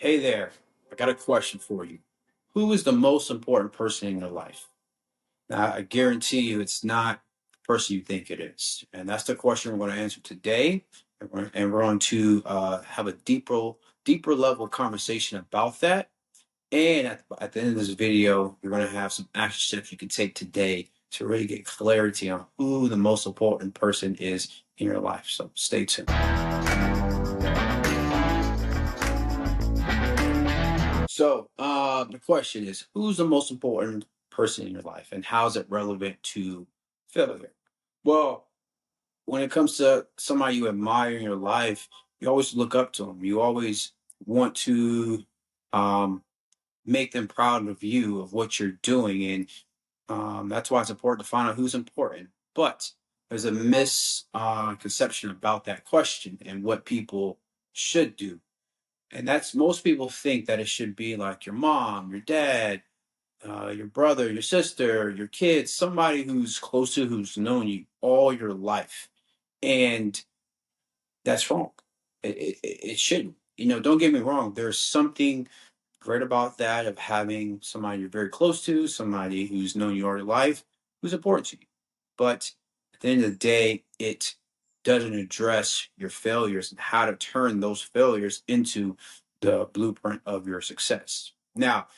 Hey there, I got a question for you. Who is the most important person in your life? Now, I guarantee you it's not the person you think it is. And that's the question we're going to answer today. And we're going to have a deeper level conversation about that. And at the end of this video, you're going to have some action steps you can take today to really get clarity on who the most important person is in your life. So stay tuned. So the question is, who's the most important person in your life, and how is it relevant to failure? Well, when it comes to somebody you admire in your life, you always look up to them. You always want to um, make them proud of you, of what you're doing, and that's why it's important to find out who's important. But there's a misconception about that question and what people should do. And that's most people think that it should be like your mom, your dad, your brother, your sister, your kids, somebody who's close to who's known you all your life. And that's wrong. It shouldn't. Don't get me wrong. There's something great about that of having somebody you're very close to, somebody who's known you all your life, who's important to you. But at the end of the day, it doesn't address your failures and how to turn those failures into the blueprint of your success. Now,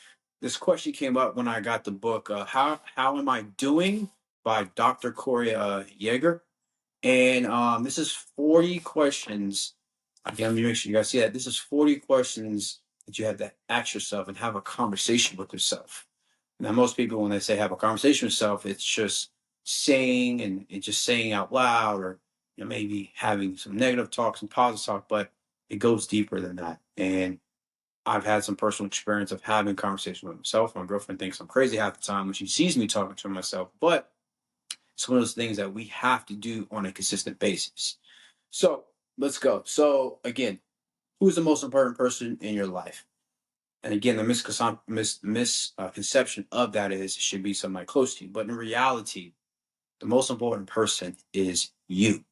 this question came up when I got the book "How Am I Doing" by Dr. Corey Yeager, and this is 40 questions. Again, let me make sure you guys see that. This is 40 questions that you have to ask yourself and have a conversation with yourself. Now, most people, when they say have a conversation with yourself, it's just saying and just saying out loud, or maybe having some negative talk, some positive talk, but it goes deeper than that. And I've had some personal experience of having conversations with myself. My girlfriend thinks I'm crazy half the time when she sees me talking to myself, but it's one of those things that we have to do on a consistent basis. So let's go. So again, who's the most important person in your life? And again, the misconception of that is it should be somebody close to you. But in reality, the most important person is you.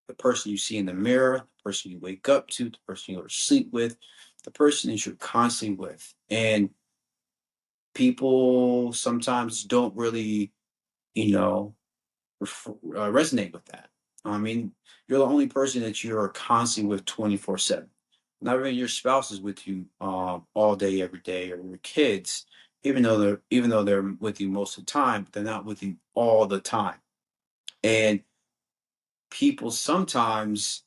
The person you see in the mirror, the person you wake up to, the person you go to sleep with, the person that you're constantly with. And people sometimes don't really, you know, resonate with that. I mean, you're the only person that you're constantly with 24/7. Not even your spouse is with you all day, every day, or your kids, even though they're with you most of the time, they're not with you all the time. And people sometimes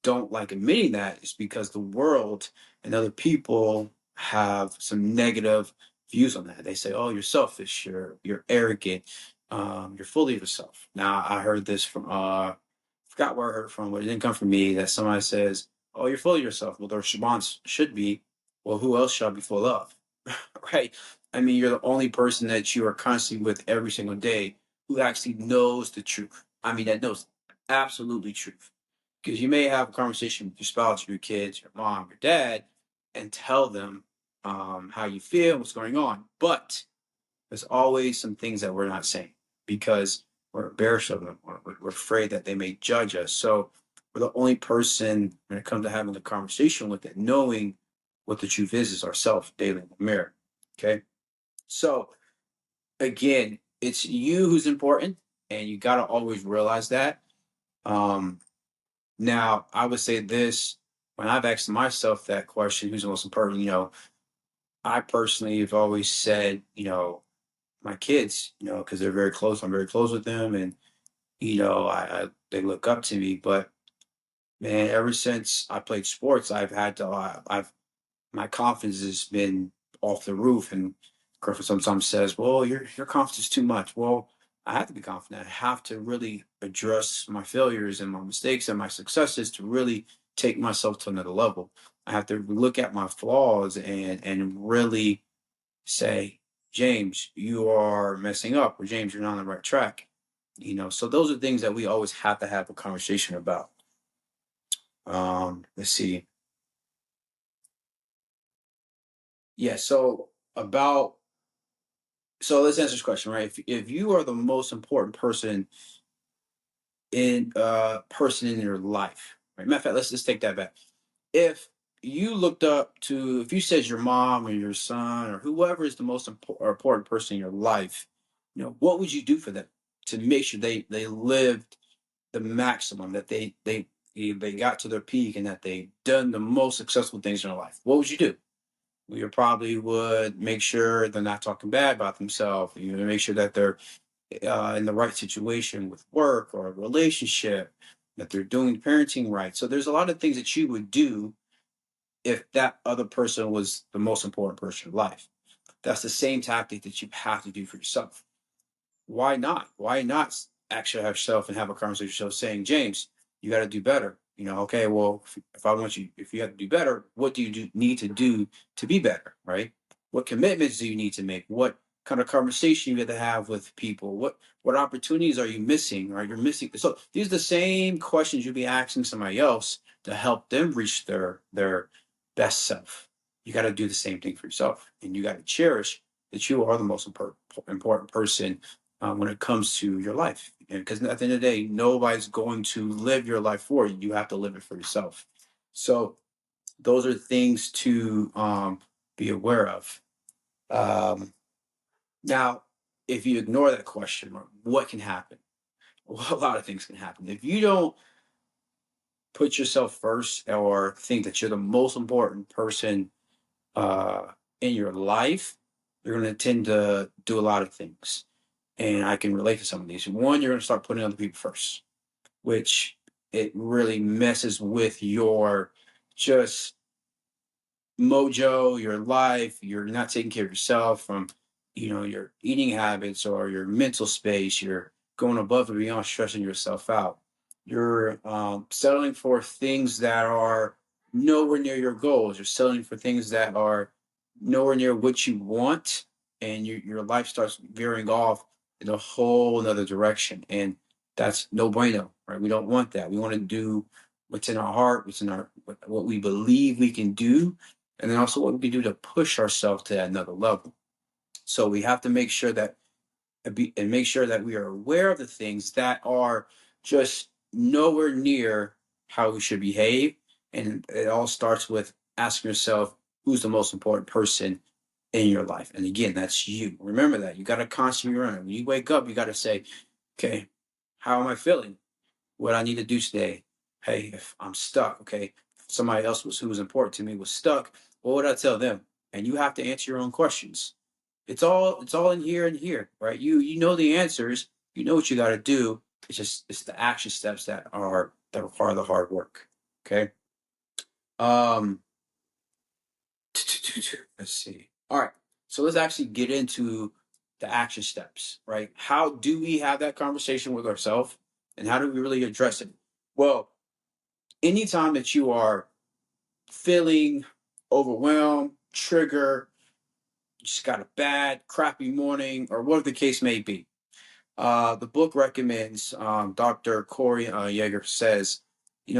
don't like admitting that is because the world and other people have some negative views on that. They say, "Oh, you're selfish. You're arrogant. You're full of yourself." Now, I heard this from forgot where I heard it from, but it didn't come from me. That somebody says, "Oh, you're full of yourself." Well, the response should be, "Well, who else should I be full of?" Right? I mean, you're the only person that you are constantly with every single day who actually knows the truth. I mean, that knows absolutely truth. Because you may have a conversation with your spouse, your kids, your mom, your dad, and tell them how you feel, what's going on. But there's always some things that we're not saying because we're embarrassed of them, or we're afraid that they may judge us. So we're the only person when it comes to having a conversation with it, knowing what the truth is ourselves daily in the mirror. Okay. So again, it's you who's important, and you got to always realize that. Um, Now, I would say this when I've asked myself that question, who's the most important? I personally have always said, my kids, because they're very close. I'm very close with them, and I they look up to me. But man, ever since I played sports, I've had to, I've my confidence has been off the roof. And girlfriend sometimes says, "Well, your confidence is too much." Well, I have to be confident. I have to really address my failures and my mistakes and my successes to really take myself to another level. I have to look at my flaws and really say, "James, you are messing up," or "James, you're not on the right track." So those are things that we always have to have a conversation about. Let's see. Yeah, so let's answer this question, right? If you are the most important person in your life, right? Matter of fact, let's just take that back. If you looked up to, if you said your mom or your son or whoever is the most important person in your life, what would you do for them to make sure they lived the maximum, that they got to their peak, and that they done the most successful things in their life? What would you do? Well, you probably would make sure they're not talking bad about themselves. You make sure that they're in the right situation with work or a relationship, that they're doing parenting right. So there's a lot of things that you would do if that other person was the most important person in life. That's the same tactic that you have to do for yourself. Why not? Why not actually have yourself and have a conversation with yourself saying, James, you got to do better. Okay, well, if I want you, if you have to do better, what do you need to do to be better, right? What commitments do you need to make? What kind of conversation you got to have with people? What opportunities are you missing? Right, you're missing. So these are the same questions you'll be asking somebody else to help them reach their best self. You got to do the same thing for yourself, and you got to cherish that you are the most important person when it comes to your life. Because at the end of the day, nobody's going to live your life for you. You have to live it for yourself. So those are things to be aware of. Um, Now, if you ignore that question, what can happen? Well, a lot of things can happen. If you don't put yourself first or think that you're the most important person uh, in your life, you're going to tend to do a lot of things. And I can relate to some of these. One, you're going to start putting other people first, which it really messes with your just mojo, your life. You're not taking care of yourself from, your eating habits or your mental space. You're going above and beyond, stressing yourself out. You're settling for things that are nowhere near your goals. You're settling for things that are nowhere near what you want, and your life starts veering off in a whole another direction. And that's no bueno, right? We don't want that. We want to do what's in our heart, what's in our what we believe we can do, and then also what we do to push ourselves to another level. So we have to make sure that make sure that we are aware of the things that are just nowhere near how we should behave. And it all starts with asking yourself, who's the most important person in your life? And again, that's you. Remember that. You got to constantly remember. When you wake up, you got to say, okay, how am I feeling? What I need to do today? Hey, if I'm stuck, okay, if somebody else who was important to me was stuck, what would I tell them? And you have to answer your own questions. It's all in here and here, right? You know the answers, you know what you got to do. It's the action steps that require the hard work. Okay. Um let's see. All right. So let's actually get into the action steps, right? How do we have that conversation with ourselves, and how do we really address it? Well, anytime that you are feeling overwhelmed, trigger, you just got a bad, crappy morning, or whatever the case may be, the book recommends, Dr. Corey Yeager says,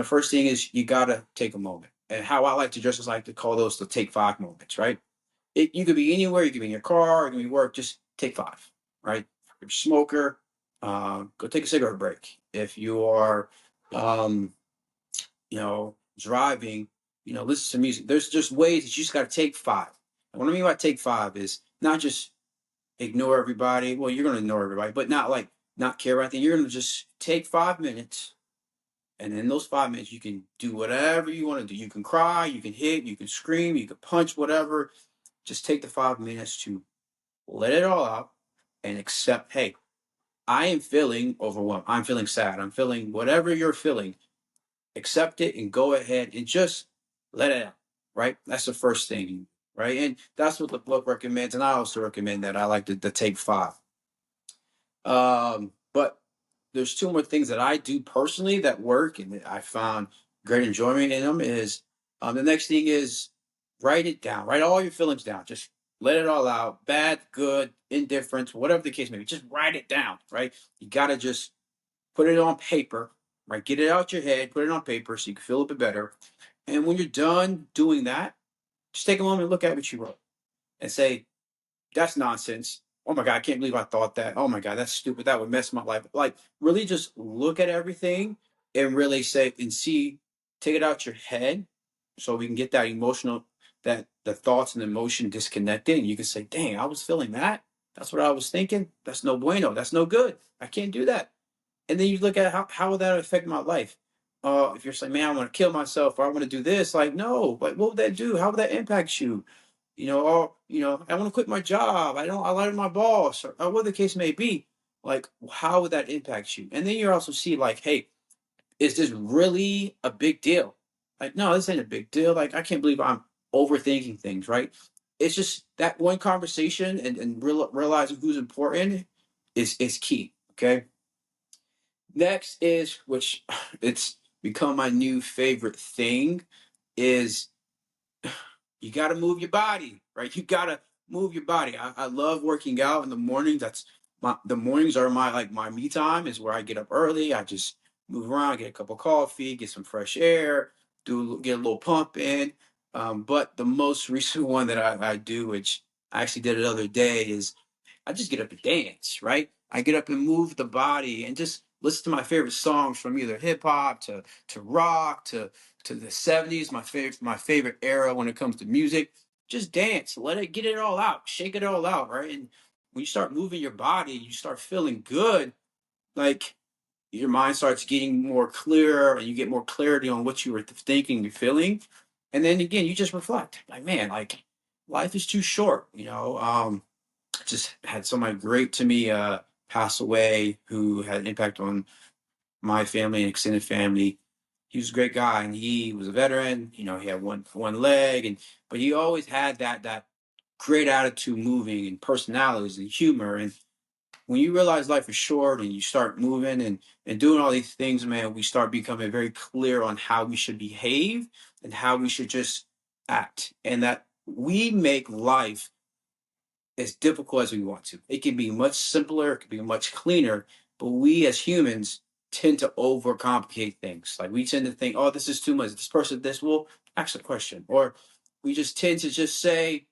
first thing is you got to take a moment. And how I like to just like to call those the take five moments, right? You could be anywhere, you could be in your car, you could be work, just take five, right? If you're a smoker, go take a cigarette break. If you are, um, driving, listen to music. There's just ways that you just got to take five. And what I mean by take five is not just ignore everybody. Well, you're going to ignore everybody, but not like not care about anything. You're going to just take 5 minutes. And in those 5 minutes, you can do whatever you want to do. You can cry, you can hit, you can scream, you can punch, whatever. Just take the 5 minutes to let it all out and accept, hey, I am feeling overwhelmed. I'm feeling sad. I'm feeling whatever you're feeling. Accept it and go ahead and just let it out, right? That's the first thing, right? And that's what the book recommends. And I also recommend that. I like to take five. But there's two more things that I do personally that work and that I found great enjoyment in them is the next thing is write it down. Write all your feelings down. Just let it all out. Bad, good, indifference, whatever the case may be. Just write it down, right? You got to just put it on paper, right? Get it out your head, put it on paper so you can feel a bit better. And when you're done doing that, just take a moment and look at what you wrote and say, that's nonsense. Oh my God, I can't believe I thought that. Oh my God, that's stupid. That would mess my life. Like, really just look at everything and really say and see, take it out your head so we can get that emotional, that the thoughts and emotion disconnected. And you can say, dang, I was feeling that. That's what I was thinking. That's no bueno. That's no good. I can't do that. And then you look at how will that affect my life? If you're saying, man, I want to kill myself or I want to do this, like, no, like, what would that do? How would that impact you? Or, I want to quit my job. I like my boss, or what the case may be. Like, how would that impact you? And then you also see, like, hey, is this really a big deal? Like, no, this ain't a big deal. Like, I can't believe I'm overthinking things, right? It's just that one conversation and realizing who's important is key. Okay. Next is, which it's become my new favorite thing, is you got to move your body, right? You got to move your body. I love working out in the morning. The mornings are my me time, is where I get up early. I just move around, get a cup of coffee, get some fresh air, get a little pump in. But the most recent one that I do, which I actually did it the other day, is I just get up and dance, right? I get up and move the body and just listen to my favorite songs, from either hip hop to rock to the 70s, my favorite era when it comes to music. Just dance, let it, get it all out, shake it all out, right? And when you start moving your body, you start feeling good. Like, your mind starts getting more clear and you get more clarity on what you were thinking and feeling. And then again, you just reflect, like, man, like, life is too short, just had somebody great to me pass away, who had an impact on my family and extended family. He was a great guy, and he was a veteran. He had one leg, but he always had that great attitude, moving, and personalities and humor. And when you realize life is short and you start moving and doing all these things, man, we start becoming very clear on how we should behave and how we should just act, and that we make life as difficult as we want to. It can be much simpler, it can be much cleaner, but we as humans tend to overcomplicate things. Like, we tend to think, oh, this is too much. This person, this will ask a question. Or we just tend to just say,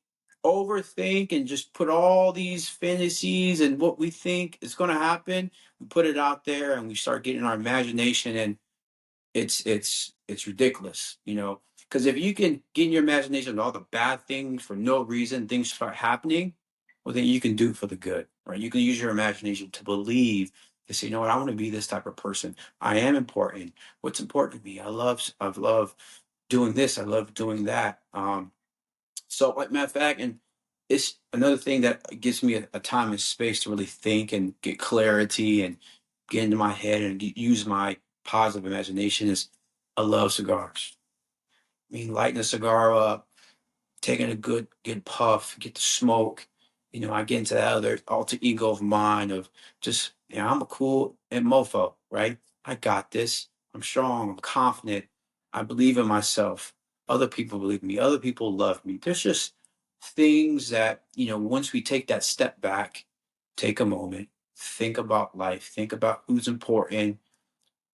overthink and just put all these fantasies and what we think is going to happen. We put it out there and we start getting our imagination, and it's ridiculous, because if you can get in your imagination all the bad things for no reason, things start happening, well, then you can do it for the good, right? You can use your imagination to believe, to say, I want to be this type of person. I am important. What's important to me? I love doing this. I love doing that. So, like, matter of fact, and it's another thing that gives me a time and space to really think and get clarity and get into my head and use my positive imagination, is I love cigars. I mean, lighting a cigar up, taking a good puff, get the smoke. I get into that other alter ego of mine of just, I'm a cool and mofo, right? I got this. I'm strong. I'm confident. I believe in myself. Other people believe in me. Other people love me. There's just things that, once we take that step back, take a moment, think about life, think about who's important,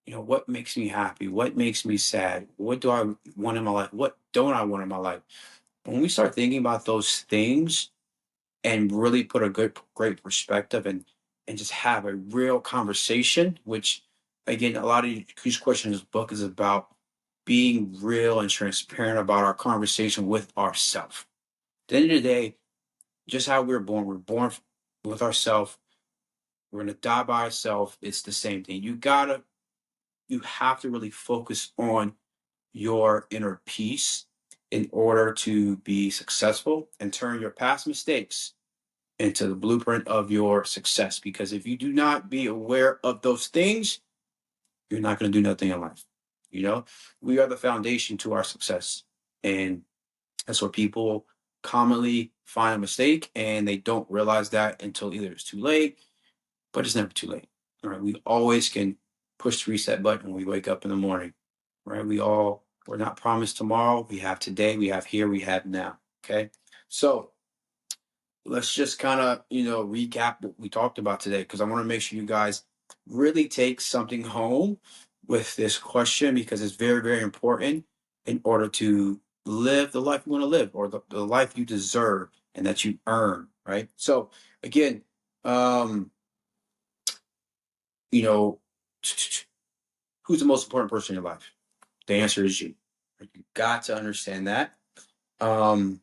what makes me happy, what makes me sad, what do I want in my life, what don't I want in my life. When we start thinking about those things and really put a great perspective and just have a real conversation, which, again, a lot of these questions in this book is about being real and transparent about our conversation with ourselves. At the end of the day, just how we're born with ourselves. We're gonna die by ourselves. It's the same thing. You have to really focus on your inner peace in order to be successful, and turn your past mistakes into the blueprint of your success. Because if you do not be aware of those things, you're not going to do nothing in life. You know, we are the foundation to our success. And that's where people commonly find a mistake and they don't realize that until either it's too late, but it's never too late. All right. We always can push the reset button when we wake up in the morning, right? We're not promised tomorrow. We have today, we have here, we have now. Okay. So let's just kind of, recap what we talked about today, because I want to make sure you guys really take something home with this question, because it's very, very important in order to live the life you want to live, or the life you deserve and that you earn, right? So, again, um, you know, who's the most important person in your life? The answer is you, You got to understand that. Um,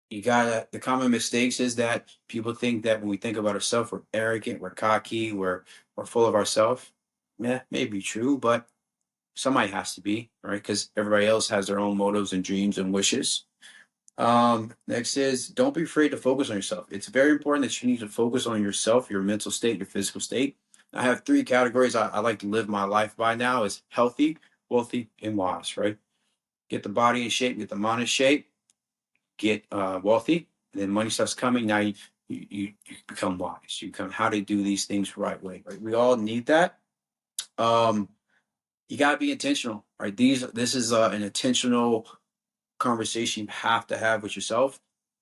you gotta, the common mistakes is that people think that when we think about ourselves, we're arrogant, we're cocky, we're full of ourselves. Yeah, maybe true, but somebody has to be, right? Because everybody else has their own motives and dreams and wishes. Next is don't be afraid to focus on yourself. It's very important that you need to focus on yourself, your mental state, your physical state. I have three categories I like to live my life by now is healthy, wealthy, and wise, right? Get the body in shape, get the mind in shape, get wealthy, and then money starts coming. Now you become wise. You become how to do these things the right way, right? We all need that. Um, you gotta be intentional, right? This is an intentional conversation you have to have with yourself.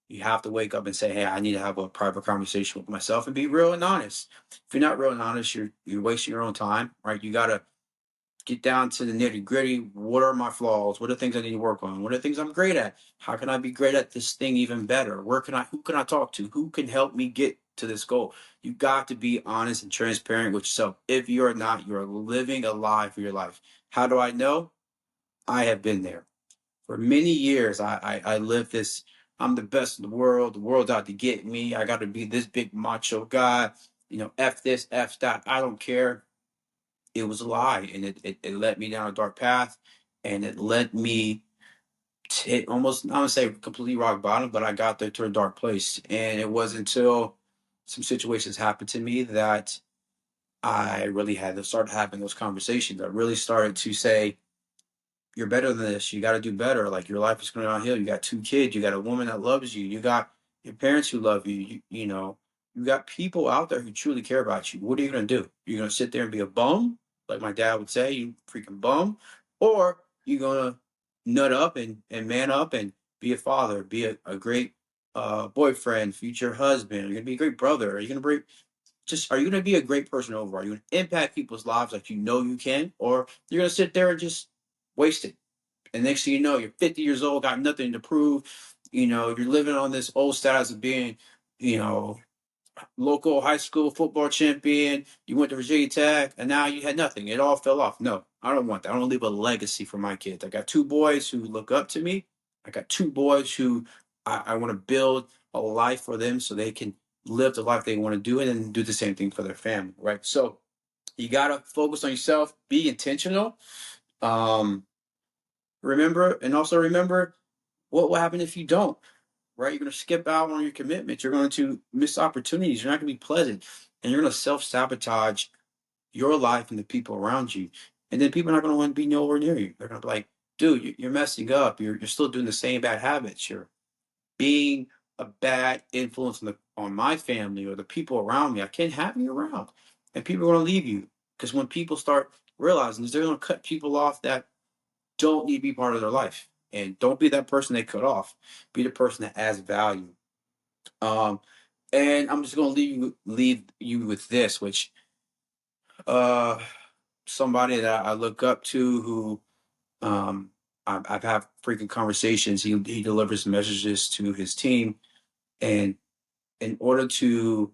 You have to wake up and say, "Hey, I need to have a private conversation with myself and be real and honest." If you're not real and honest, you're wasting your own time, right? You gotta get down to the nitty gritty. What are my flaws? What are things I need to work on? What are things I'm great at? How can I be great at this thing even better? Who can I talk to? Who can help me get to this goal? You got to be honest and transparent with yourself. If you're not, you're living a lie for your life. How do I know? I have been there for many years. I lived this. I'm the best in the world. The world's out to get me. I got to be this big macho guy. F this, F that. I don't care. It was a lie, and it led me down a dark path, and it led me to hit almost, I don't say completely rock bottom, but I got there to a dark place. And it wasn't until some situations happened to me that I really had to start having those conversations. I really started to say, you're better than this. You got to do better. Like your life is going downhill. You got two kids. You got a woman that loves you. You got your parents who love you. You got people out there who truly care about you. What are you going to do? You're going to sit there and be a bum, like my dad would say, you freaking bum, or you going to nut up and man up and be a father, be a great boyfriend, future husband. You're going to be a great brother. Are you going to bring just are you going to be a great person overall? Are you going to impact people's lives like you can, or you're going to sit there and just waste it? And next thing you know, you're 50 years old, got nothing to prove. You're living on this old status of being, you know, local high school football champion. You went to Virginia Tech, and now you had nothing. It all fell off. No, I don't want that. I don't leave a legacy for my kids. I got two boys who look up to me. I got two boys who I want to build a life for them so they can live the life they want to do and then do the same thing for their family, right? So you got to focus on yourself, be intentional. Um, remember what will happen if you don't, right? You're going to skip out on your commitments. You're going to miss opportunities. You're not going to be pleasant. And you're going to self sabotage your life and the people around you. And then people are not going to want to be nowhere near you. They're going to be like, dude, you're messing up. You're still doing the same bad habits. You're being a bad influence on my family or the people around me. I can't have you around. And people are going to leave you. Because when people start realizing this, they're going to cut people off that don't need to be part of their life. And don't be that person they cut off. Be the person that adds value. Um, and I'm just gonna leave you with this, which uh somebody that I look up to who I've had freaking conversations. He delivers messages to his team, and in order to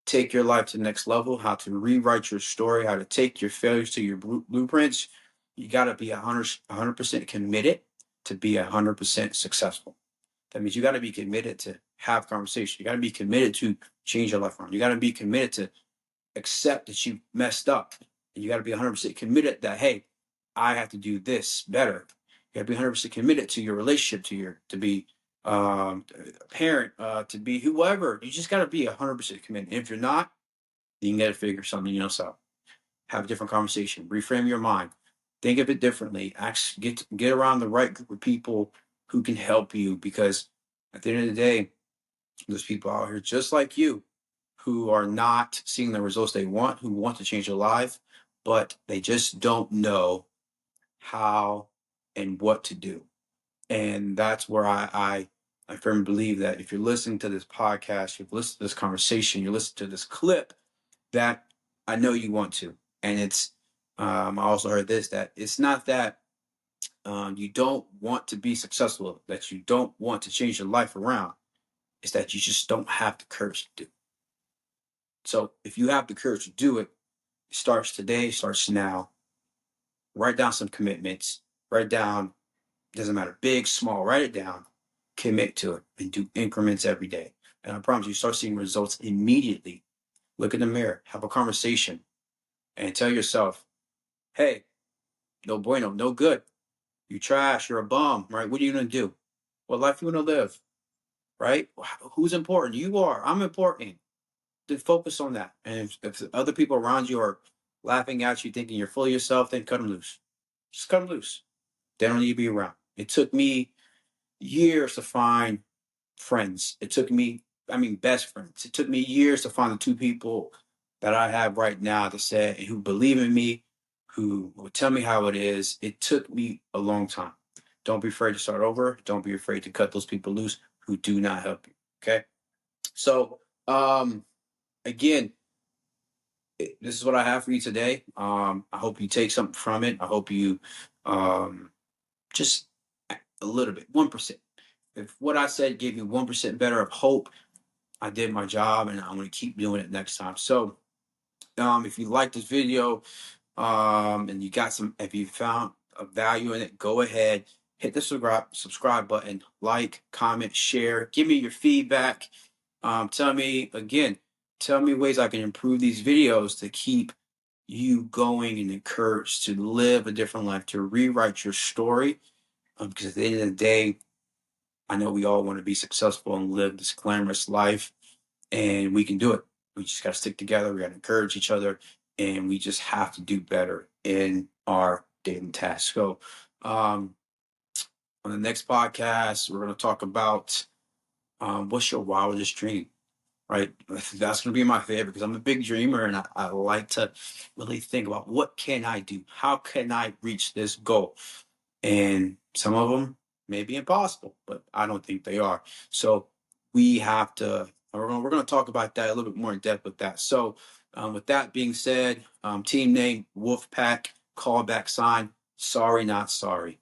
take your life to the next level, how to rewrite your story, how to take your failures to your blueprints, you got to be 100% committed to be 100% successful. That means you got to be committed to have conversation. You got to be committed to change your life around. You got to be committed to accept that you messed up. And you got to be 100% committed that, hey, I have to do this better. You got to be 100% committed to your relationship, to be a parent, to be whoever. You just got to be 100% committed. And if you're not, then you got to figure something else out. Have a different conversation. Reframe your mind. Think of it differently. Get around the right group of people who can help you, because at the end of the day, there's people out here just like you who are not seeing the results they want, who want to change their life, but they just don't know how and what to do. And that's where I firmly believe that if you're listening to this podcast, you've listened to this conversation, you listen to this clip, that I know you want to. And I also heard this, that it's not that you don't want to be successful, that you don't want to change your life around. It's that you just don't have the courage to do it. So if you have the courage to do it, it starts today, starts now. Write down some commitments. Write down, doesn't matter, big, small, write it down, commit to it, and do increments every day. And I promise you, start seeing results immediately. Look in the mirror, have a conversation, and tell yourself, hey, no bueno, no good. You trash, you're a bum, right? What are you gonna do? What life you wanna live, right? Who's important? You are. I'm important. Then focus on that. And if other people around you are laughing at you, thinking you're full of yourself, then cut them loose. Just cut them loose. They don't need to be around. It took me years to find friends. It took me, I mean, best friends. It took me years to find the two people that I have right now to say who believe in me, who will tell me how it is. It took me a long time. Don't be afraid to start over. Don't be afraid to cut those people loose who do not help you. Okay. So, again, this is what I have for you today. I hope you take something from it. I hope you um, just a little bit, 1%. If what I said gave you 1% better of hope, I did my job and I'm going to keep doing it next time. So, if you like this video, and you got some, if you found a value in it, go ahead, hit the subscribe button, like, comment, share, give me your feedback. Tell me again, tell me ways I can improve these videos to keep you going and encouraged to live a different life, to rewrite your story. Because at the end of the day, I know we all want to be successful and live this glamorous life, and we can do it. We just got to stick together. We got to encourage each other, and we just have to do better in our daily tasks. So, on the next podcast, we're going to talk about what's your wildest dream, right? That's going to be my favorite because I'm a big dreamer, and I like to really think about what can I do? How can I reach this goal? And some of them may be impossible, but I don't think they are. So we have to. We're going to talk about that a little bit more in depth with that. So, with that being said, team name Wolfpack, callback sign. Sorry, not sorry.